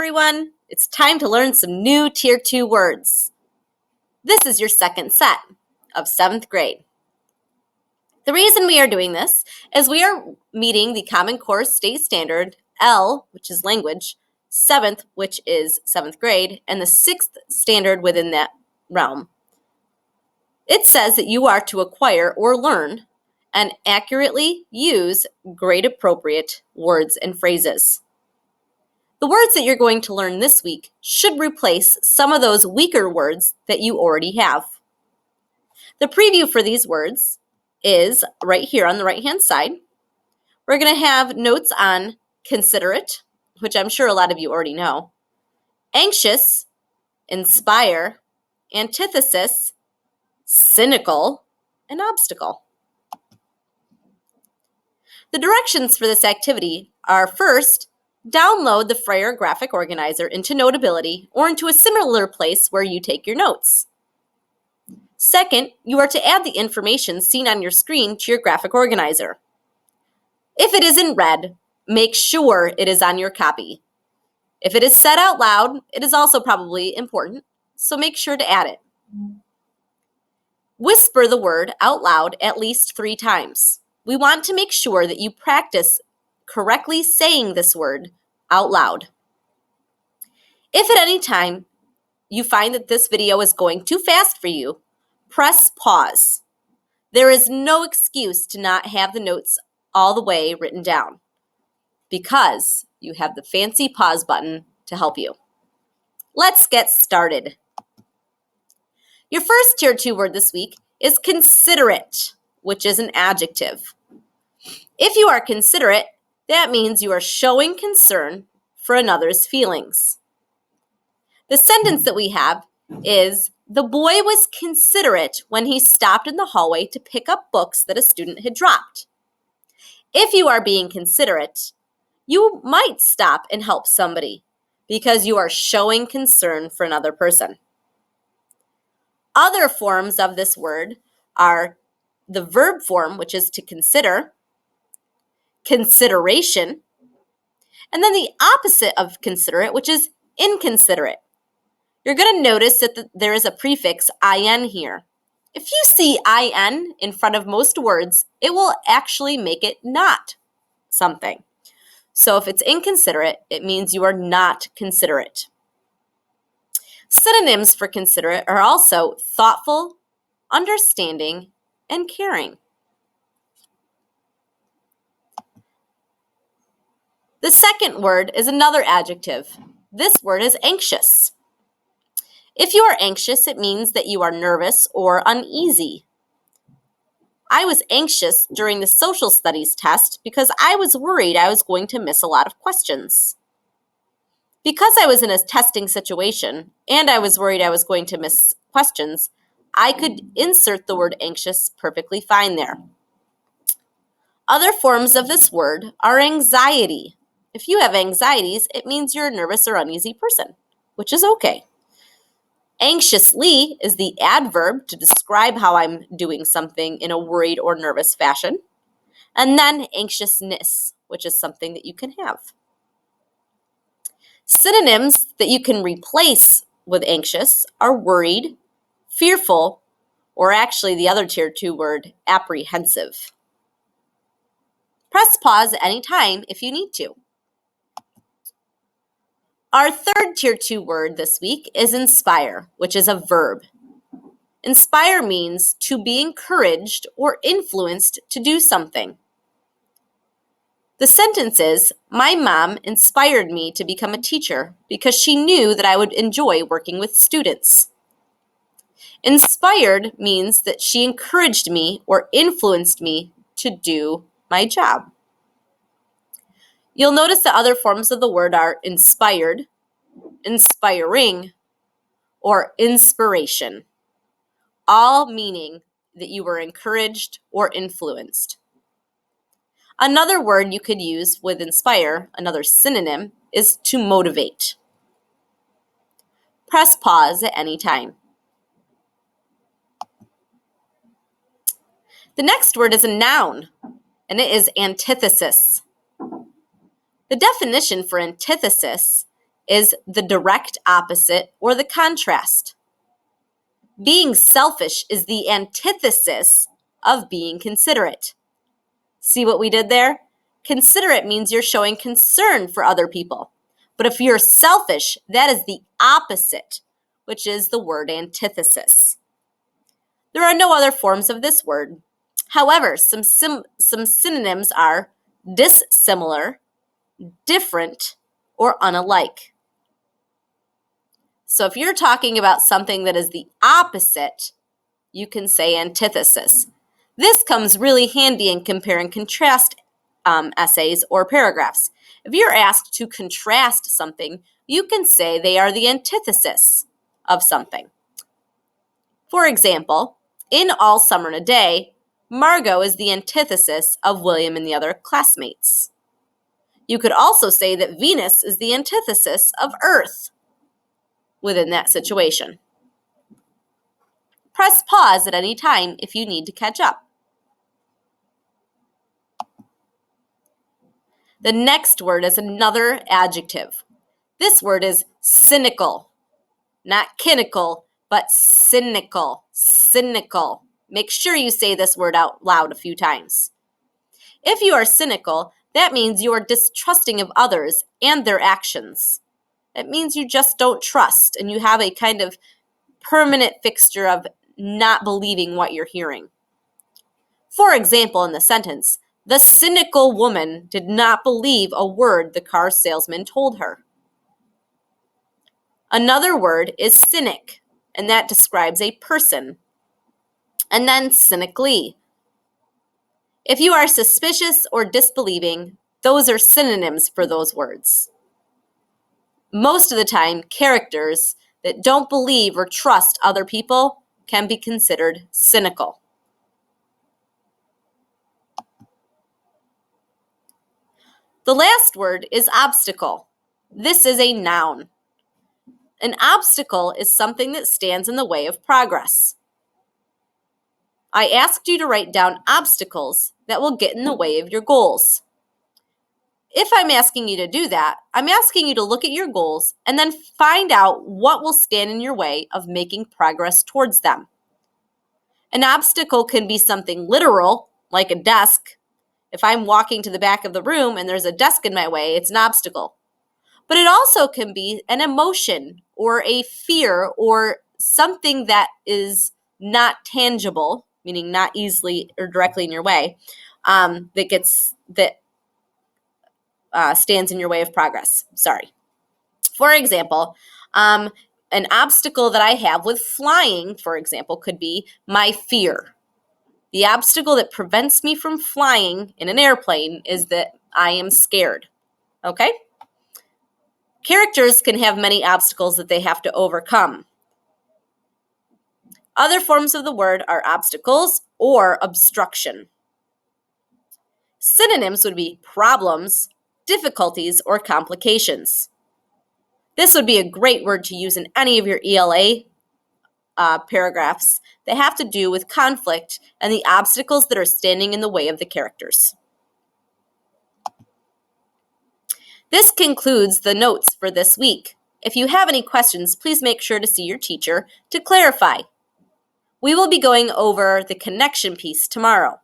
everyone. It's time to learn some new Tier 2 words. This is your second set of 7th grade. The reason we are doing this is we are meeting the Common Core State Standard, L, which is language, 7th, which is 7th grade, and the 6th standard within that realm. It says that you are to acquire or learn and accurately use grade-appropriate words and phrases. The words that you're going to learn this week should replace some of those weaker words that you already have. The preview for these words is right here on the right-hand side. We're going to have notes on considerate, which I'm sure a lot of you already know, anxious, inspire, antithesis, cynical, and obstacle. The directions for this activity are: first, download the Frayer graphic organizer into Notability or into a similar place where you take your notes. Second, you are to add the information seen on your screen to your graphic organizer. If it is in red, make sure it is on your copy. If it is said out loud, it is also probably important, so make sure to add it. Whisper the word out loud at least 3 times. We want to make sure that you practice correctly saying this word out loud. If at any time you find that this video is going too fast for you, press pause. There is no excuse to not have the notes all the way written down because you have the fancy pause button to help you. Let's get started. Your first Tier 2 word this week is considerate, which is an adjective. If you are considerate, that means you are showing concern for another's feelings. The sentence that we have is, the boy was considerate when he stopped in the hallway to pick up books that a student had dropped. If you are being considerate, you might stop and help somebody because you are showing concern for another person. Other forms of this word are the verb form, which is to consider, consideration, and then the opposite of considerate, which is inconsiderate. You're going to notice that there is a prefix in here. If you see in in front of most words, it will actually make it not something. So if it's inconsiderate, it means you are not considerate. Synonyms for considerate are also thoughtful, understanding, and caring. The second word is another adjective. This word is anxious. If you are anxious, it means that you are nervous or uneasy. I was anxious during the social studies test because I was worried I was going to miss a lot of questions. Because I was in a testing situation and I was worried I was going to miss questions, I could insert the word anxious perfectly fine there. Other forms of this word are anxiety. If you have anxieties, it means you're a nervous or uneasy person, which is okay. Anxiously is the adverb to describe how I'm doing something in a worried or nervous fashion. And then anxiousness, which is something that you can have. Synonyms that you can replace with anxious are worried, fearful, or actually the other Tier 2 word, apprehensive. Press pause at any time if you need to. Our third Tier 2 word this week is inspire, which is a verb. Inspire means to be encouraged or influenced to do something. The sentence is, my mom inspired me to become a teacher because she knew that I would enjoy working with students. Inspired means that she encouraged me or influenced me to do my job. You'll notice that other forms of the word are inspired, inspiring, or inspiration, all meaning that you were encouraged or influenced. Another word you could use with inspire, another synonym, is to motivate. Press pause at any time. The next word is a noun, and it is antithesis. The definition for antithesis is the direct opposite or the contrast. Being selfish is the antithesis of being considerate. See what we did there? Considerate means you're showing concern for other people. But if you're selfish, that is the opposite, which is the word antithesis. There are no other forms of this word. However, some synonyms are dissimilar, different, or unalike. So if you're talking about something that is the opposite, you can say antithesis. This comes really handy in compare and contrast essays or paragraphs. If you're asked to contrast something, you can say they are the antithesis of something. For example, in All Summer in a Day, Margot is the antithesis of William and the other classmates. You could also say that Venus is the antithesis of Earth within that situation. Press pause at any time if you need to catch up. The next word is another adjective. This word is cynical. Not cynical, but cynical. Cynical. Make sure you say this word out loud a few times. If you are cynical, that means you are distrusting of others and their actions. It means you just don't trust and you have a kind of permanent fixture of not believing what you're hearing. For example, in the sentence, the cynical woman did not believe a word the car salesman told her. Another word is cynic, and that describes a person. And then cynically. If you are suspicious or disbelieving, those are synonyms for those words. Most of the time, characters that don't believe or trust other people can be considered cynical. The last word is obstacle. This is a noun. An obstacle is something that stands in the way of progress. I asked you to write down obstacles that will get in the way of your goals. If I'm asking you to do that, I'm asking you to look at your goals and then find out what will stand in your way of making progress towards them. An obstacle can be something literal, like a desk. If I'm walking to the back of the room and there's a desk in my way, it's an obstacle. But it also can be an emotion or a fear or something that is not tangible, meaning not easily or directly in your way, that stands in your way of progress. Sorry. For example, an obstacle that I have with flying, for example, could be my fear. The obstacle that prevents me from flying in an airplane is that I am scared. Okay? Characters can have many obstacles that they have to overcome. Other forms of the word are obstacles or obstruction. Synonyms would be problems, difficulties, or complications. This would be a great word to use in any of your ELA paragraphs that have to do with conflict and the obstacles that are standing in the way of the characters. This concludes the notes for this week. If you have any questions, please make sure to see your teacher to clarify. We will be going over the connection piece tomorrow.